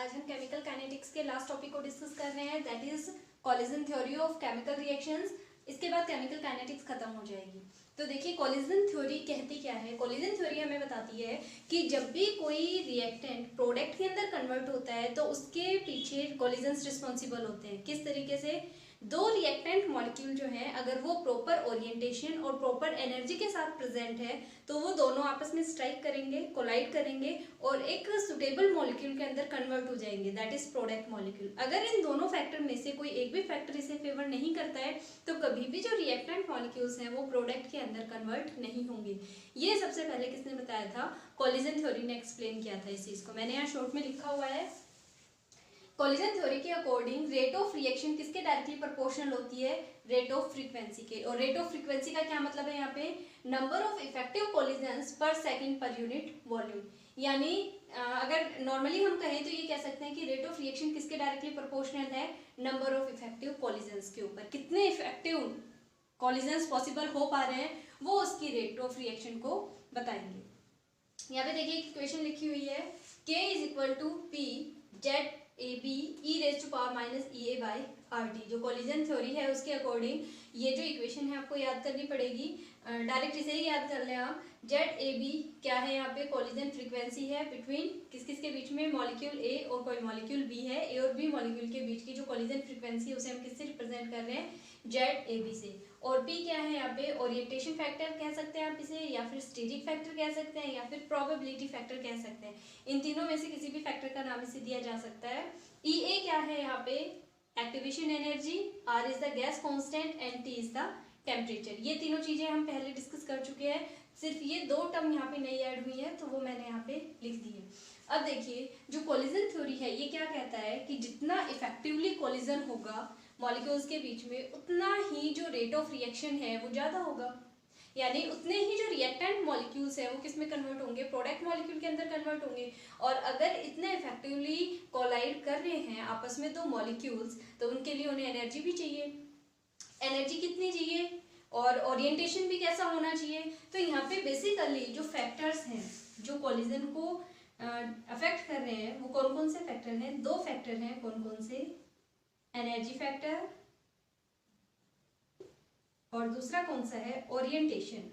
आज हम chemical kinetics के लास्ट टॉपिक को डिस्कस कर रहे हैं, that is collision theory of chemical reactions. इसके बाद केमिकल काइनेटिक्स खत्म हो जाएगी। तो देखिए कोलिजन थ्योरी कहती क्या है। कोलिजन थ्योरी हमें बताती है कि जब भी कोई रिएक्टेंट प्रोडक्ट के अंदर कन्वर्ट होता है तो उसके पीछे कोलिजन्स रिस्पॉन्सिबल होते हैं। किस तरीके से? दो रिएक्टेंट मॉलिक्यूल जो है अगर वो प्रॉपर ओरिएंटेशन और प्रॉपर एनर्जी के साथ प्रेजेंट है तो वो दोनों आपस में स्ट्राइक करेंगे, कोलाइड करेंगे और एक सुटेबल मॉलिक्यूल के अंदर कन्वर्ट हो जाएंगे, दैट इज प्रोडक्ट मॉलिक्यूल। अगर इन दोनों फैक्टर में से कोई एक भी फैक्टर इसे फेवर नहीं करता है तो कभी भी जो रिएक्टेंट मॉलिक्यूल्स हैं वो प्रोडक्ट के अंदर कन्वर्ट नहीं होंगे। ये सबसे पहले किसने बताया था? कोलिजन थ्योरी ने एक्सप्लेन किया था इस चीज को। मैंने यहाँ शॉर्ट में लिखा हुआ है। कोलिजन थ्योरी के अकॉर्डिंग रेट ऑफ रिएक्शन किसके डायरेक्टली प्रोपोर्शनल होती है? रेट ऑफ फ्रीक्वेंसी के। और रेट ऑफ फ्रीक्वेंसी का क्या मतलब है यहाँ पे? नंबर ऑफ इफेक्टिव कोलिजन्स पर सेकंड पर यूनिट वॉल्यूम। यानी अगर नॉर्मली हम कहें तो ये कह सकते हैं कि रेट ऑफ रिएक्शन किसके डायरेक्टली प्रोपोर्शनल है? नंबर ऑफ इफेक्टिव कोलिजन्स के ऊपर। कितने इफेक्टिव कोलिजन्स पॉसिबल हो पा रहे हैं वो उसकी रेट ऑफ रिएक्शन को बताएंगे। यहाँ पे देखिए एक इक्वेशन लिखी हुई है, K is equal to P Z A B E raise to power minus E A by R T. जो कोलिजन थ्योरी है उसके अकॉर्डिंग ये जो इक्वेशन है आपको याद करनी पड़ेगी। डायरेक्ट इसे ही याद कर लें आप। जेड ए बी क्या है? यहाँ पे कोलिजन फ्रीक्वेंसी है बिटवीन किस किस के बीच में? मॉलिक्यूल ए और कोई मॉलिक्यूल बी है। ए और बी मॉलिक्यूल के बीच की जो कोलिजन फ्रीक्वेंसी है उसे हम किससे रिप्रेजेंट कर रहे हैं? जेड ए बी से। और पी क्या है यहाँ पे? ओरिएंटेशन फैक्टर कह सकते हैं आप इसे, या फिर स्टेजिक फैक्टर कह सकते हैं, या फिर प्रोबेबिलिटी फैक्टर कह सकते हैं। इन तीनों में से किसी भी फैक्टर का नाम इसे दिया जा सकता है। ई ए क्या है यहाँ पे? Activation energy, R is the gas constant and T is the temperature. ये तीनों चीजें हम पहले डिस्कस कर चुके हैं, सिर्फ ये दो टर्म यहाँ पे नई ऐड हुई है तो वो मैंने यहाँ पे लिख दी है। अब देखिए जो कोलिजन थ्योरी है ये क्या कहता है कि जितना इफेक्टिवली कोलिजन होगा मॉलिक्यूल्स के बीच में उतना ही जो रेट ऑफ रिएक्शन है वो ज्यादा होगा। यानी उतने ही जो रिएक्टेंट मॉलिक्यूल्स है वो किस में कन्वर्ट होंगे? प्रोडक्ट मॉलिक्यूल के अंदर कन्वर्ट होंगे। और अगर इतने इफेक्टिवली कोलाइड कर रहे हैं आपस में दो मॉलिक्यूल्स तो उनके लिए उन्हें एनर्जी भी चाहिए। एनर्जी कितनी चाहिए और ओरिएंटेशन भी कैसा होना चाहिए? तो यहाँ पे बेसिकली जो फैक्टर्स हैं जो कोलिजन को अफेक्ट कर रहे हैं वो कौन कौन से फैक्टर हैं? दो फैक्टर हैं। कौन कौन से? एनर्जी फैक्टर और दूसरा कौन सा है? ओरिएंटेशन।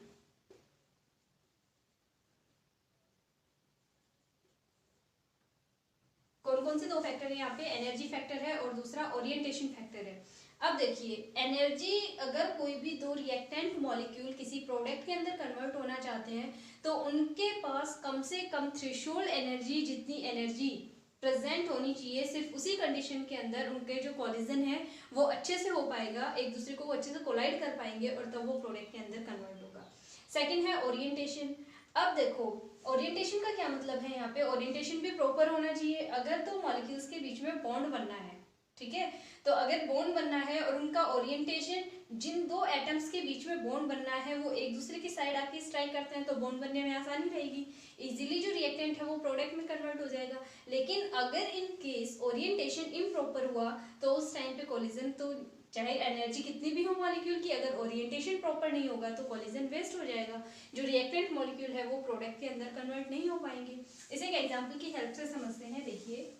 कौन कौन से दो फैक्टर है यहाँ पे? एनर्जी फैक्टर है और दूसरा ओरिएंटेशन फैक्टर है। अब देखिए एनर्जी, अगर कोई भी दो रिएक्टेंट मॉलिक्यूल किसी प्रोडक्ट के अंदर कन्वर्ट होना चाहते हैं तो उनके पास कम से कम थ्रेशोल्ड एनर्जी जितनी एनर्जी प्रेजेंट होनी चाहिए, सिर्फ उसी कंडीशन के अंदर उनके जो कोलिजन है वो अच्छे से हो पाएगा, एक दूसरे को अच्छे से कोलाइड कर पाएंगे और तब वो प्रोडक्ट के अंदर कन्वर्ट होगा। सेकंड है ओरिएंटेशन। अब देखो ओरिएंटेशन का क्या मतलब है? यहाँ पे ओरिएंटेशन भी प्रॉपर होना चाहिए। अगर दो मॉलिक्यूल्स के बीच में बॉन्ड बनना है, ठीक है, तो अगर बॉन्ड बनना है और उनका ओरिएंटेशन, जिन दो एटम्स के बीच में बॉन्ड बनना है वो एक दूसरे की साइड आके स्ट्राइक करते हैं तो बॉन्ड बनने में आसानी रहेगी, इजीली जो रिएक्टेंट है वो प्रोडक्ट में कन्वर्ट हो जाएगा। लेकिन अगर इन केस ओरिएंटेशन इम्प्रॉपर हुआ तो उस टाइम पे कोलिजन, तो चाहे एनर्जी कितनी भी हो मॉलिक्यूल की, अगर ओरिएंटेशन प्रॉपर नहीं होगा तो कोलिजन वेस्ट हो जाएगा। जो रिएक्टेंट मॉलिक्यूल है वो प्रोडक्ट के अंदर कन्वर्ट नहीं हो पाएंगे। इसे एक एग्जांपल की हेल्प से समझते हैं। देखिए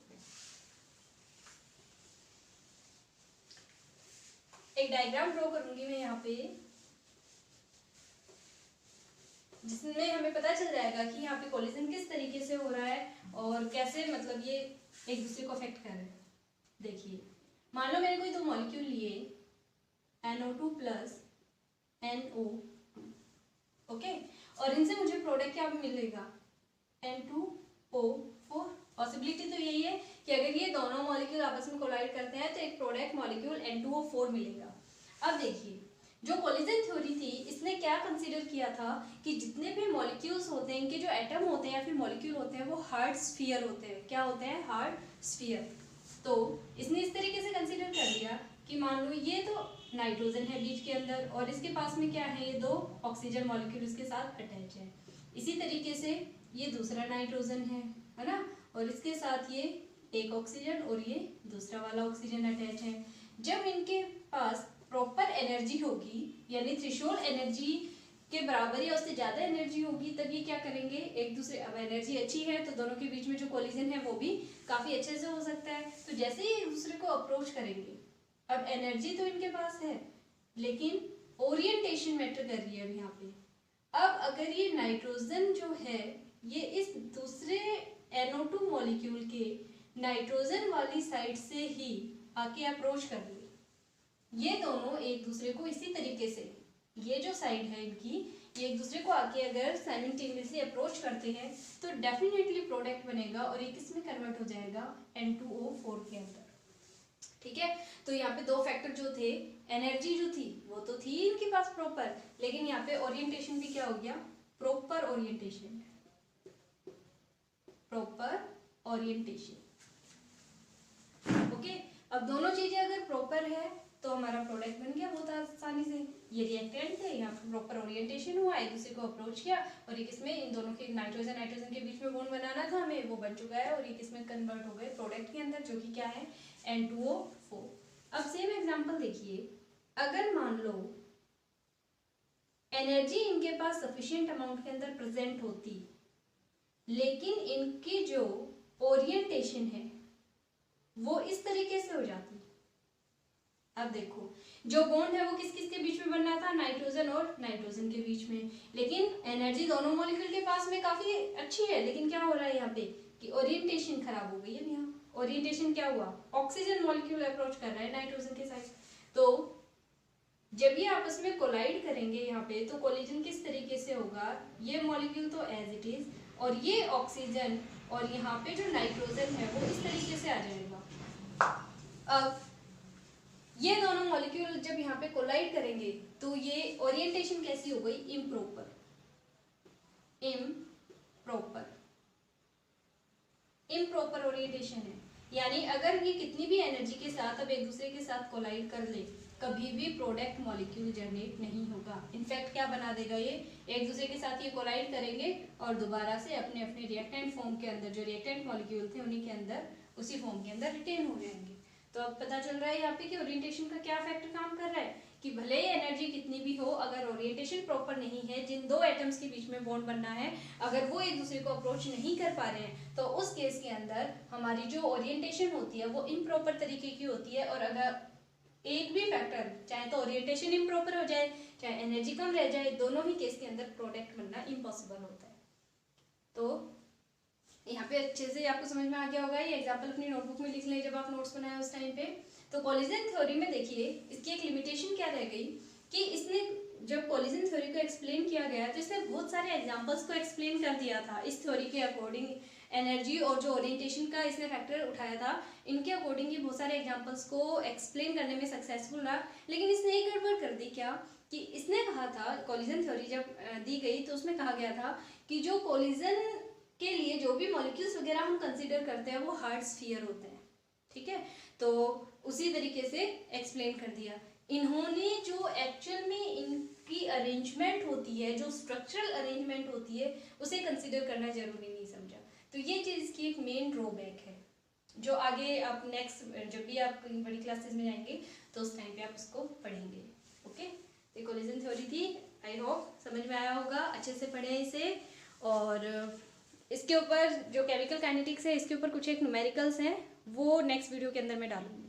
एक डायग्राम ड्रॉ करूंगी मैं यहाँ पे, जिसमें हमें पता चल जाएगा कि यहाँ पे कोलिजन किस तरीके से हो रहा है और कैसे मतलब ये एक दूसरे को अफेक्ट कर रहे हैं। देखिए मान लो मैंने कोई दो मॉलिक्यूल लिए, NO2 प्लस NO2, ओके, और इनसे मुझे प्रोडक्ट क्या मिलेगा? N2O4। पॉसिबिलिटी तो यही है कि अगर ये दोनों मॉलिक्यूल आपस में कोलाइड करते हैं तो एक प्रोडक्ट मॉलिक्यूल N2O4 मिलेगा। अब देखिए जो कोलिजन थ्योरी थी इसने क्या कंसीडर किया था कि जितने भी मॉलिक्यूल्स होते हैं, इनके जो एटम होते हैं या फिर मॉलिक्यूल होते हैं वो हार्ड स्फीयर होते हैं। क्या होते हैं? Hard sphere. तो इसने इस तरीके से कंसीडर कर लिया कि मान लो ये तो नाइट्रोजन है बीच के अंदर और इसके पास में क्या है? ये दो ऑक्सीजन मॉलिक्यूल इसके साथ अटैच है। इसी तरीके से ये दूसरा नाइट्रोजन है ना, और इसके साथ ये एक ऑक्सीजन और ये दूसरा वाला ऑक्सीजन अटैच है। जब इनके पास प्रॉपर एनर्जी होगी, यानी थ्रेशोल्ड एनर्जी के बराबर या उससे ज्यादा एनर्जी होगी तब ये क्या करेंगे, एक दूसरे, अब एनर्जी अच्छी है तो दोनों के बीच में जो कोलिजन है वो भी काफी अच्छे से हो सकता है। तो जैसे ही एक दूसरे को अप्रोच करेंगे, अब एनर्जी तो इनके पास है लेकिन ओरिएंटेशन मैटर कर रही है अब यहाँ पे। अब अगर ये नाइट्रोजन जो है ये इस दूसरे NO2 मॉलिक्यूल के नाइट्रोजन वाली साइड से ही आके अप्रोच कर ले, ये दोनों एक दूसरे को इसी तरीके से, ये जो साइड है इनकी, ये एक दूसरे को आके अगर साइमल्टेनियसली अप्रोच करते हैं तो डेफिनेटली प्रोडक्ट बनेगा और ये किस में कन्वर्ट हो जाएगा, N2O4 के अंदर। ठीक है, तो यहाँ पे दो फैक्टर जो थे, एनर्जी जो थी वो तो थी इनके पास प्रॉपर, लेकिन यहाँ पे ओरिएंटेशन भी क्या हो गया, proper orientation, proper orientation. Okay, अब दोनों चीजें अगर प्रॉपर है तो हमारा प्रोडक्ट बन गया बहुत आसानी से। ये रिएक्टेंट थे, यहाँ पे प्रॉपर ओरिएंटेशन हुआ, एक दूसरे को अप्रोच किया और ये किसमें, इन दोनों के नाइट्रोजन नाइट्रोजन के बीच में बॉन्ड बनाना था हमें, वो बन चुका है और ये किसमें कन्वर्ट हो गए, प्रोडक्ट के अंदर, जो कि क्या है, N2O4। अब सेम एग्जांपल देखिए, अगर मान लो एनर्जी इनके पास सफिशिएंट अमाउंट के अंदर प्रेजेंट होती लेकिन इनकी जो ओरिएंटेशन है वो इस तरीके से हो जाती। अब देखो जो बॉन्ड है वो किस किस के बीच में बनना था, नाइट्रोजन और नाइट्रोजन के बीच में, लेकिन एनर्जी दोनों मॉलिक्यूल के पास में काफी अच्छी है, लेकिन क्या हो रहा है यहाँ पे कि ओरिएंटेशन खराब हो गई है। यहाँ ओरिएंटेशन क्या हुआ, ऑक्सीजन मॉलिक्यूल अप्रोच कर रहा है नाइट्रोजन के साइड, तो जब ये आपस में कोलाइड करेंगे यहाँ पे तो कोलिजन किस तरीके से होगा, ये मॉलिक्यूल तो एज इट इज और ये ऑक्सीजन और यहाँ पे जो नाइट्रोजन है वो इस तरीके से आ जाएगा। अब ये दोनों मॉलिक्यूल जब यहाँ पे कोलाइड करेंगे तो ये ओरिएंटेशन कैसी हो गई, इम्प्रॉपर, इम्प्रॉपर ओरिएंटेशन है। यानी अगर ये कितनी भी एनर्जी के साथ अब एक दूसरे के साथ कोलाइड कर ले, कभी भी प्रोडक्ट मॉलिक्यूल जनरेट नहीं होगा। इनफैक्ट क्या बना देगा, ये एक दूसरे के साथ ये कोलाइड करेंगे और दोबारा से अपने अपने रिएक्टेंट फॉर्म के अंदर, जो रिएक्टेंट मॉलिक्यूल थे उन्हीं के अंदर, उसी फॉर्म के अंदर रिटेन हो जाएंगे। तो अब पता चल रहा है यहाँ पे कि ओरिएंटेशन का क्या फैक्टर काम कर रहा है, कि भले ही एनर्जी कितनी भी हो, अगर ओरिएंटेशन प्रॉपर नहीं है, जिन दो एटम्स के बीच में बॉन्ड बनना है, अगर वो एक दूसरे को अप्रोच नहीं कर पा रहे हैं तो उस केस के अंदर हमारी जो ओरिएंटेशन होती है वो इम्प्रॉपर तरीके की होती है। और अगर एक भी फैक्टर, चाहे तो ओरिएंटेशन इम्प्रॉपर हो जाए चाहे एनर्जी कम रह जाए, दोनों ही केस के अंदर प्रोडक्ट बनना इम्पॉसिबल होता है। तो यहाँ पे अच्छे से आपको समझ में आ गया होगा, ये एग्जांपल अपनी नोटबुक में लिख लें जब आप नोट्स बनाए उस टाइम पे। तो कोलिजन थ्योरी में देखिए इसकी एक लिमिटेशन क्या रह गई कि इसने जब कोलिजन थ्योरी को एक्सप्लेन किया गया तो इसने बहुत सारे एग्जांपल्स को एक्सप्लेन कर दिया था इस थ्योरी के अकॉर्डिंग। एनर्जी और जो ओरिएंटेशन का इसने फैक्टर उठाया था, इनके अकॉर्डिंग ये बहुत सारे एग्जांपल्स को एक्सप्लेन करने में सक्सेसफुल रहा। लेकिन इसने एक गड़बड़ कर दी, क्या कि इसने कहा था, कोलिजन थ्योरी जब दी गई तो उसमें कहा गया था कि जो कोलिजन के लिए जो भी मॉलिक्यूल्स वगैरह हम कंसीडर करते हैं वो हार्ड स्फीयर होते हैं। ठीक है, तो उसी तरीके से एक्सप्लेन कर दिया। इन्होंने जो एक्चुअल में इनकी अरेंजमेंट होती है, जो स्ट्रक्चरल अरेंजमेंट होती है, उसे कंसीडर करना जरूरी नहीं समझा। तो ये चीज़ की एक मेन ड्रॉबैक है जो आगे आप नेक्स्ट जब भी आप बड़ी क्लासेस में जाएंगे तो उस टाइम पे आप उसको पढ़ेंगे। ओके, तो कोलिजन थ्योरी थी, आई होप समझ में आया होगा, अच्छे से पढ़े इसे। और इसके ऊपर जो केमिकल काइनेटिक्स है इसके ऊपर कुछ एक न्यूमेरिकल्स हैं वो नेक्स्ट वीडियो के अंदर मैं डालूंगी।